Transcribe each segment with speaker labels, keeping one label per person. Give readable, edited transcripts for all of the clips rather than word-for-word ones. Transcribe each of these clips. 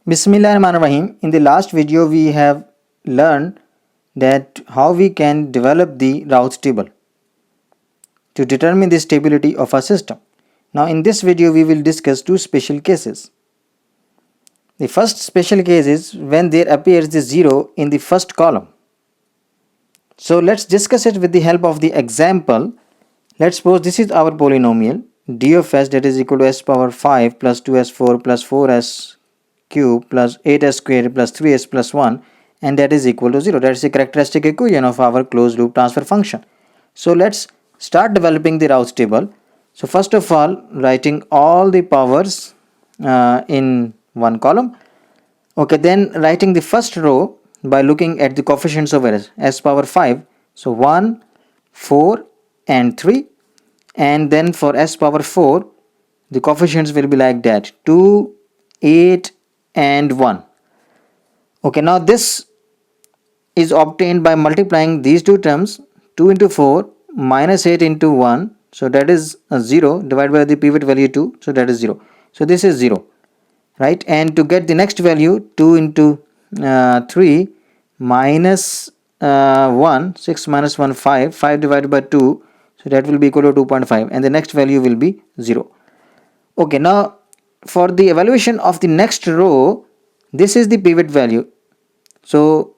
Speaker 1: Bismillahirrahmanirrahim. In the last video we have learned that how we can develop the Routh table to determine the stability of a system. Now in this video we will discuss two special cases. The first special case is when there appears the 0 in the first column. So let's discuss it with the help of the example. Let's suppose this is our polynomial d of s, that is equal to s power 5 plus 2s4 plus 4s cube plus 8s square plus 3s plus 1, and that is equal to 0. That is the characteristic equation of our closed loop transfer function. So let's start developing the Routh table. So first of all, writing all the powers in one column. Okay, then writing the first row by looking at the coefficients of error, s power 5, so 1, 4 and 3, and then for s power 4 the coefficients will be like that, 2, 8 and 1. Okay, now this is obtained by multiplying these two terms, 2 into 4 minus 8 into 1, so that is 0, divided by the pivot value 2, so that is 0. So this is 0, right? And to get the next value, 2 into 3 minus 1, 6 minus 1, 5, 5 divided by 2, so that will be equal to 2.5, and the next value will be 0. Okay, now for the evaluation of the next row, this is the pivot value. So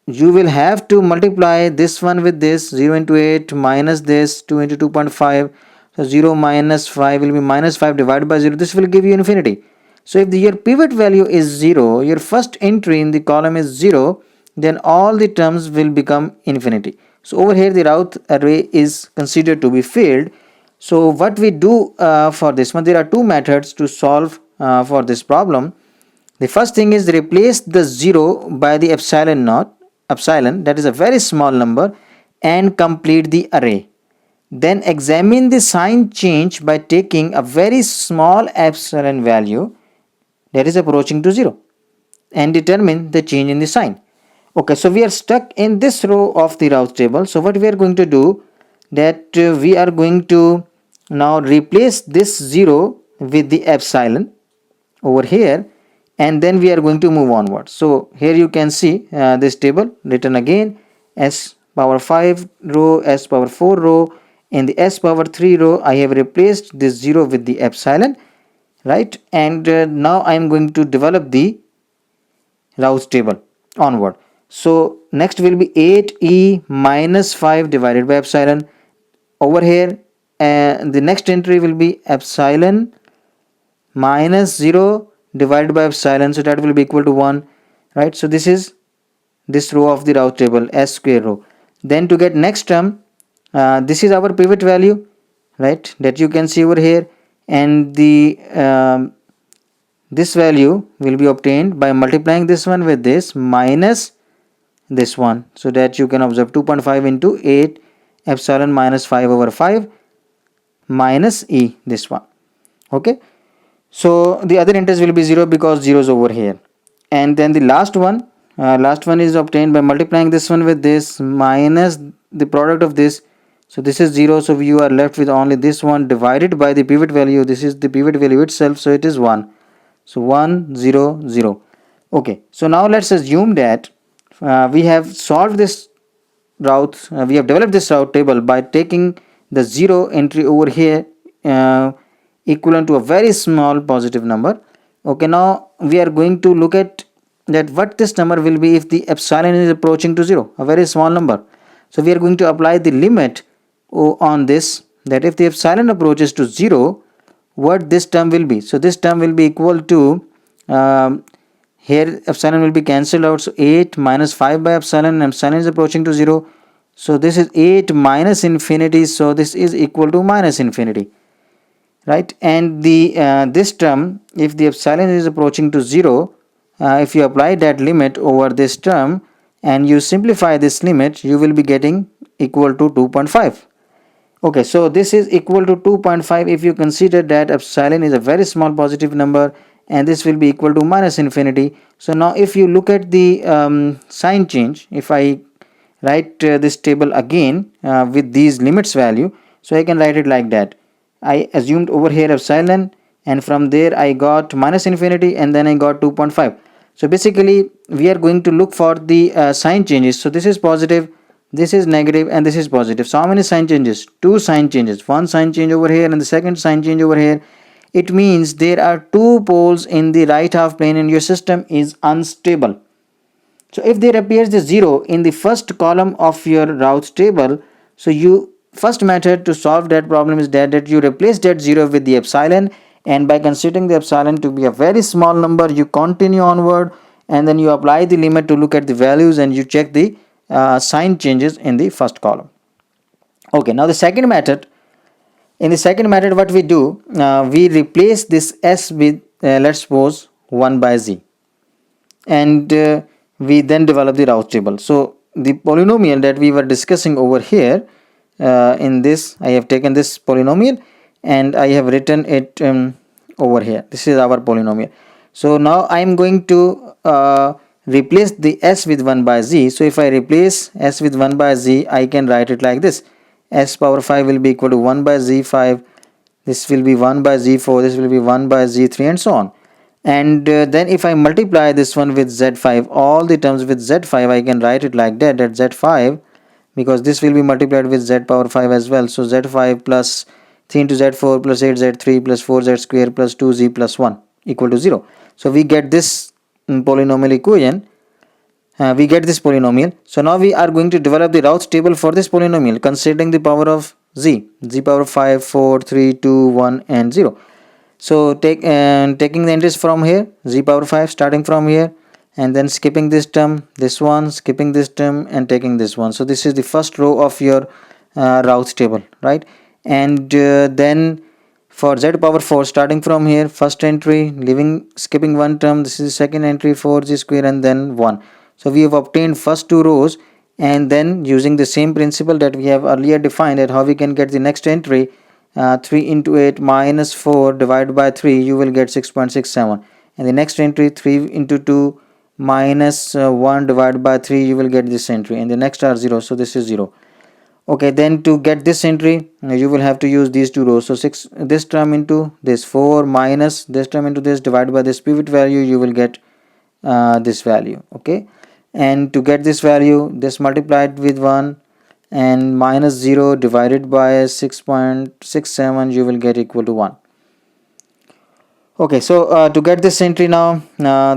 Speaker 1: you will have to multiply this one with this, 0 into 8 minus this, 2 into 2.5, so 0 minus 5 will be minus 5 divided by 0, this will give you infinity. So if your pivot value is 0, your first entry in the column is 0, then all the terms will become infinity. So over here the Routh array is considered to be filled. So what we do for this one, there are two methods to solve for this problem. The first thing is replace the 0 by the epsilon naught, epsilon, that is a very small number, and complete the array. Then examine the sign change by taking a very small epsilon value that is approaching to 0 and determine the change in the sign. Okay, so we are stuck in this row of the Routh table. So what we are going to do, that we are going to now replace this 0 with the epsilon over here, and then we are going to move onward. So here you can see this table written again, s power 5 row, s power 4 row. In the s power 3 row I have replaced this 0 with the epsilon, right? And now I am going to develop the Routh table onward. So next will be 8e minus 5 divided by epsilon. Over here the next entry will be epsilon minus 0 divided by epsilon, so that will be equal to 1, right? So this is this row of the Routh table, s square row. Then to get next term, this is our pivot value, right, that you can see over here, and the this value will be obtained by multiplying this one with this minus this one, so that you can observe 2.5 into 8 epsilon minus 5 over 5 minus e, this one. Okay, so the other interest will be 0 because 0 is over here. And then the last one is obtained by multiplying this one with this minus the product of this, so this is 0, so you are left with only this one divided by the pivot value. This is the pivot value itself, so it is 1, so 1 0 0. Okay, so now let's assume that we have solved this Routh, we have developed this Routh table by taking the 0 entry over here equivalent to a very small positive number. Okay, now we are going to look at that what this number will be if the epsilon is approaching to 0, a very small number. So we are going to apply the limit on this, that if the epsilon approaches to 0, what this term will be. So this term will be equal to here epsilon will be cancelled out, so 8 minus 5 by epsilon, epsilon is approaching to 0, so this is 8 minus infinity, so this is equal to minus infinity, right? And the this term, if the epsilon is approaching to 0, if you apply that limit over this term and you simplify this limit, you will be getting equal to 2.5. Okay, so this is equal to 2.5 if you consider that epsilon is a very small positive number, and this will be equal to minus infinity. So now if you look at the sign change, if I write this table again with these limits value, so I can write it like that. I assumed over here epsilon and from there I got minus infinity, and then I got 2.5. So basically we are going to look for the sign changes. So this is positive, this is negative, and this is positive. So how many sign changes? Two sign changes, one sign change over here and the second sign change over here. It means there are two poles in the right half plane and your system is unstable. So if there appears the 0 in the first column of your Routh table, so you first method to solve that problem is that you replace that 0 with the epsilon, and by considering the epsilon to be a very small number, you continue onward and then you apply the limit to look at the values and you check the sign changes in the first column. Okay, now the second method. In the second method, what we do, we replace this s with let's suppose 1 by z, and we then develop the Routh table. So the polynomial that we were discussing over here, in this I have taken this polynomial and I have written it over here. This is our polynomial. So now I am going to replace the s with 1 by z. So if I replace s with 1 by z, I can write it like this: s power 5 will be equal to 1 by z5, this will be 1 by z4, this will be 1 by z3, and so on. And then if I multiply this one with z5, all the terms with z5, I can write it like that z5, because this will be multiplied with z power 5 as well. So z5 plus 3 into z4 plus 8z3 plus 4z square plus 2z plus 1 equal to 0. So we get this polynomial equation. We get this polynomial. So now we are going to develop the Routh table for this polynomial considering the power of z power 5, 4, 3, 2, 1 and 0. So taking the entries from here, z power 5 starting from here, and then skipping this term, this one, skipping this term and taking this one. So this is the first row of your Routh table, right? And then for z power 4 starting from here, first entry, skipping one term, this is the second entry, 4z square and then 1. So we have obtained first two rows, and then using the same principle that we have earlier defined at how we can get the next entry, 3 into 8 minus 4 divided by 3, you will get 6.67, and the next entry 3 into 2 minus 1 divided by 3, you will get this entry, and the next are 0, so this is 0. Okay, then to get this entry you will have to use these two rows. So 6 this term into this, 4 minus this term into this divided by this pivot value, you will get this value. Okay, and to get this value, this multiplied with 1 and minus 0 divided by 6.67, you will get equal to 1. Okay, so to get this entry now,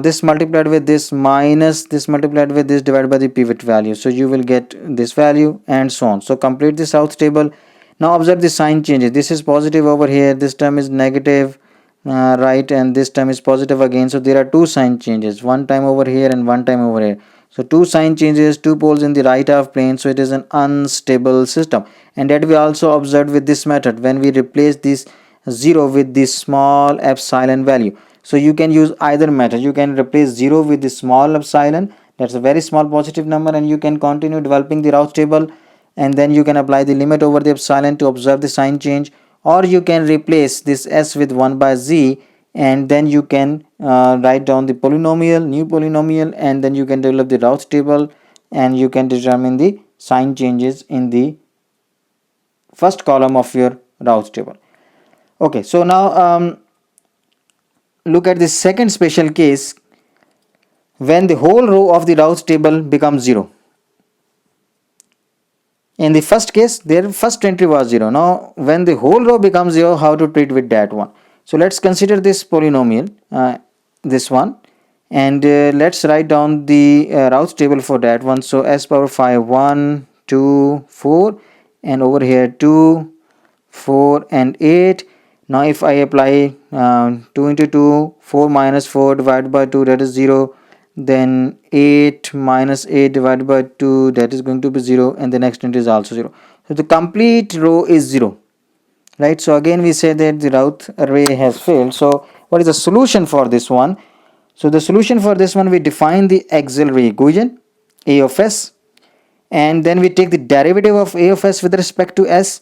Speaker 1: this multiplied with this minus this multiplied with this divided by the pivot value, so you will get this value and so on. So complete this Routh table. Now observe the sign changes. This is positive over here, this term is negative, right, and this term is positive again. So there are two sign changes, one time over here and one time over here. So two sign changes, two poles in the right half plane, so it is an unstable system. And that we also observed with this method when we replace this 0 with this small epsilon value. So you can use either method. You can replace 0 with the small epsilon, that's a very small positive number, and you can continue developing the Routh table, and then you can apply the limit over the epsilon to observe the sign change, or you can replace this s with 1 by z, and then you can write down the polynomial, new polynomial, and then you can develop the Routh table and you can determine the sign changes in the first column of your Routh table. Okay, so now look at the second special case when the whole row of the Routh table becomes 0. In the first case, their first entry was 0. Now when the whole row becomes 0, how to treat with that one? So let's consider this polynomial, this one, and let's write down the Routh table for that one. So s power 5, 1, 2, 4, and over here 2, 4 and 8. Now if I apply 2 into 2, 4 minus 4 divided by 2, that is 0, then 8 minus 8 divided by 2, that is going to be 0, and the next entry is also 0. So the complete row is 0. Right, so again we say that the Routh array has failed. So what is the solution for this one? So the solution for this one, we define the auxiliary equation a of s, and then we take the derivative of a of s with respect to s,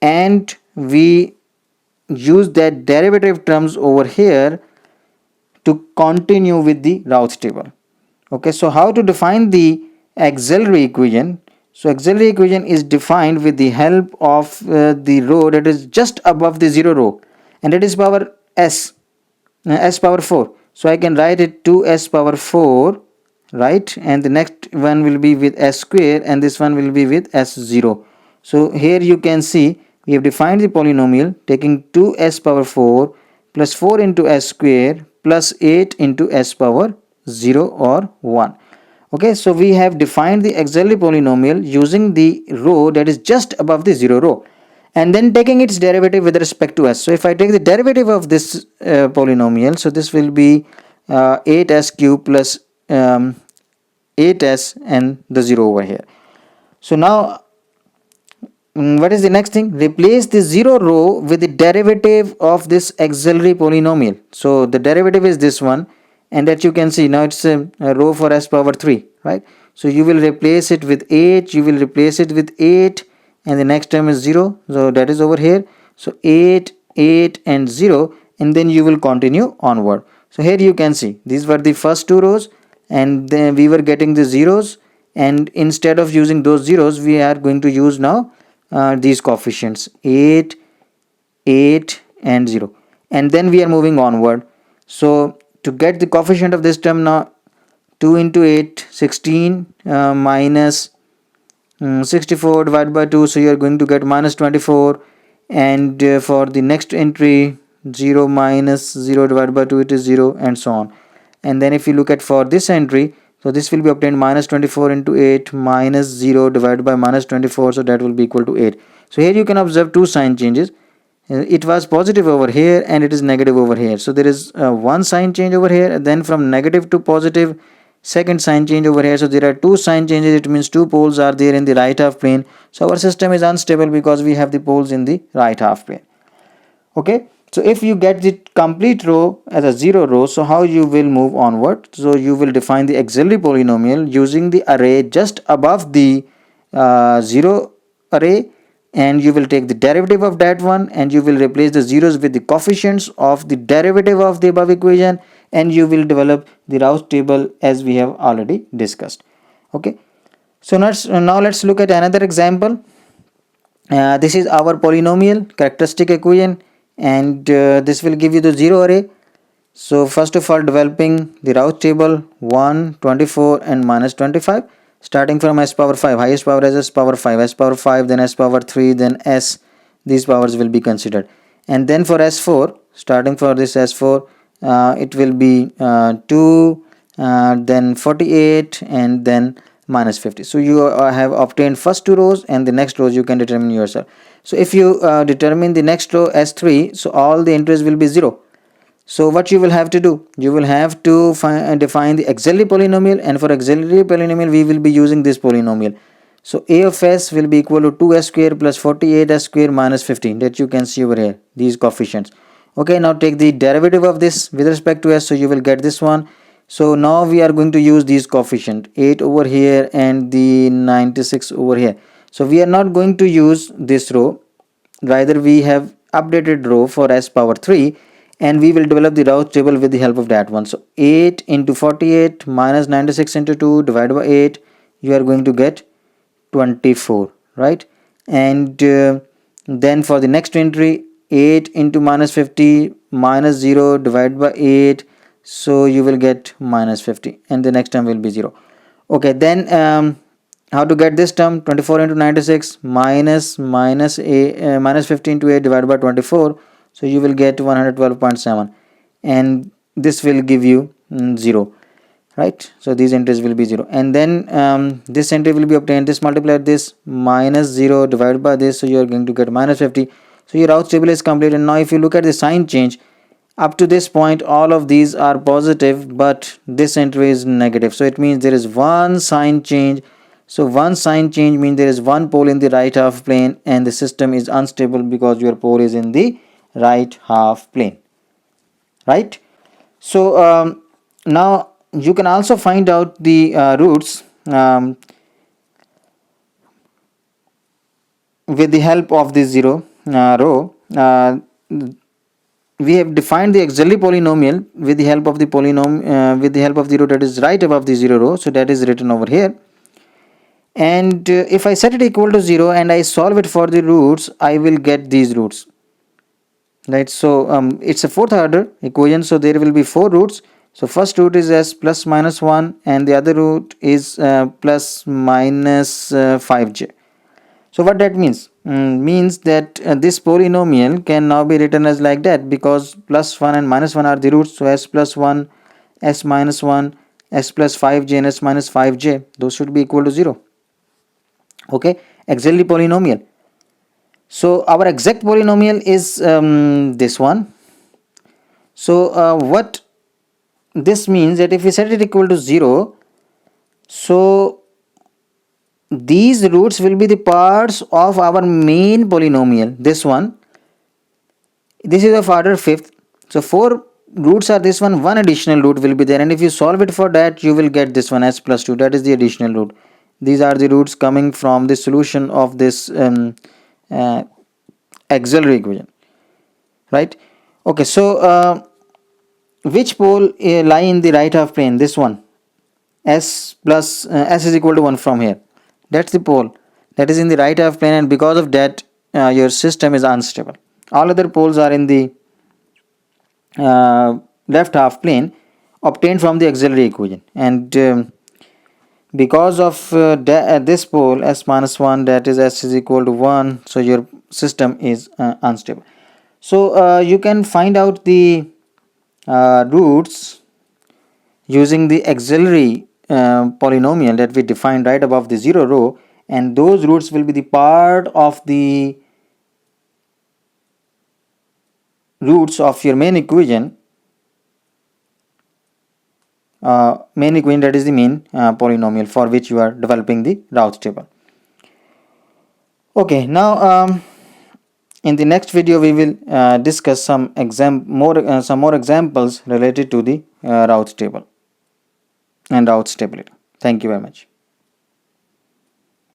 Speaker 1: and we use that derivative terms over here to continue with the Routh table. Okay, so how to define the auxiliary equation? So auxiliary equation is defined with the help of the row that is just above the 0 row, and that is our s power 4. So I can write it 2s power 4, right, and the next one will be with s square and this one will be with s0. So here you can see we have defined the polynomial taking 2s power 4 plus 4 into s square plus 8 into s power 0 or 1. Okay, so we have defined the auxiliary polynomial using the row that is just above the 0 row and then taking its derivative with respect to s. So if I take the derivative of this polynomial, so this will be 8s cube plus 8s and the 0 over here. So now what is the next thing? Replace the 0 row with the derivative of this auxiliary polynomial. So the derivative is this one, and that you can see now it's a row for s power 3, right? So you will replace it with 8, you will replace it with 8, and the next term is 0, so that is over here. So 8, 8 and 0, and then you will continue onward. So here you can see these were the first two rows, and then we were getting the zeros, and instead of using those zeros we are going to use now these coefficients 8, 8 and 0, and then we are moving onward. So to get the coefficient of this term now, 2 into 8 16 minus 64 divided by 2, so you are going to get minus 24, and for the next entry 0 minus 0 divided by 2 it is 0, and so on. And then if you look at for this entry, so this will be obtained minus 24 into 8 minus 0 divided by minus 24, so that will be equal to 8. So here you can observe two sign changes. It was positive over here and it is negative over here. So there is one sign change over here, and then from negative to positive second sign change over here. So there are two sign changes. It means two poles are there in the right half plane. So our system is unstable because we have the poles in the right half plane. Okay, so if you get the complete row as a 0 row, so how you will move onward? So you will define the auxiliary polynomial using the array just above the 0 array, and you will take the derivative of that one, and you will replace the zeros with the coefficients of the derivative of the above equation, and you will develop the Routh table as we have already discussed. Okay, so now let's look at another example. This is our polynomial characteristic equation, and this will give you the 0 array. So first of all, developing the Routh table 1, 24 and minus 25, starting from s power 5, highest power as s power 5, s power 5, then s power 3, then s, these powers will be considered. And then for s4, starting for this s4, it will be 2, then 48 and then minus 50. So you have obtained first two rows, and the next rows you can determine yourself. So if you determine the next row s3, so all the entries will be 0. So what you will have to do, you will have to define the auxiliary polynomial, and for auxiliary polynomial we will be using this polynomial. So a of s will be equal to 2s square plus 48s square minus 15, that you can see over here, these coefficients. Okay, now take the derivative of this with respect to s, so you will get this one. So now we are going to use these coefficient 8 over here and the 96 over here. So we are not going to use this row, rather we have updated row for s power 3, and we will develop the Routh table with the help of that one. So 8 into 48 minus 96 into 2 divided by 8, you are going to get 24, right? And then for the next entry, 8 into minus 50 minus 0 divided by 8, so you will get minus 50, and the next term will be 0. Okay, then how to get this term? 24 into 96 minus 50 into 8 divided by 24, so you will get 112.7, and this will give you 0, right? So these entries will be 0, and then this entry will be obtained, this multiplied this minus 0 divided by this, so you are going to get minus 50. So your Routh table is complete. And now if you look at the sign change, up to this point all of these are positive, but this entry is negative, so it means there is one sign change. So one sign change means there is one pole in the right half plane, and the system is unstable because your pole is in the right half plane, right? So now you can also find out the roots with the help of this 0 row. We have defined the auxiliary polynomial with the help of the with the help of the row that is right above the 0 row, so that is written over here. And if I set it equal to 0 and I solve it for the roots, I will get these roots, right? So it's a fourth order equation, so there will be 4 roots. So first root is s plus minus 1 and the other root is plus minus 5j. So what that means? Means that this polynomial can now be written as like that, because plus 1 and minus 1 are the roots. So s plus 1, s minus 1, s plus 5j and s minus 5j, those should be equal to 0. Okay, auxiliary polynomial. So our exact polynomial is this one. So what this means, that if we set it equal to 0, so these roots will be the parts of our main polynomial, this one. This is of order 5th. So 4 roots are this one, 1 additional root will be there, and if you solve it for that, you will get this one s plus 2, that is the additional root. These are the roots coming from the solution of this auxiliary equation, right? Okay, so which pole lie in the right half plane? This one, s plus s is equal to 1 from here. That's the pole that is in the right half plane, and because of that your system is unstable. All other poles are in the left half plane obtained from the auxiliary equation, and because of this pole s minus 1, that is s is equal to 1, so your system is unstable. So you can find out the roots using the auxiliary polynomial that we defined right above the 0 row, and those roots will be the part of the roots of your main equation, that is the main polynomial for which you are developing the Routh table. Okay, now in the next video we will discuss some more examples related to the Routh table and Routh stability. Thank you very much.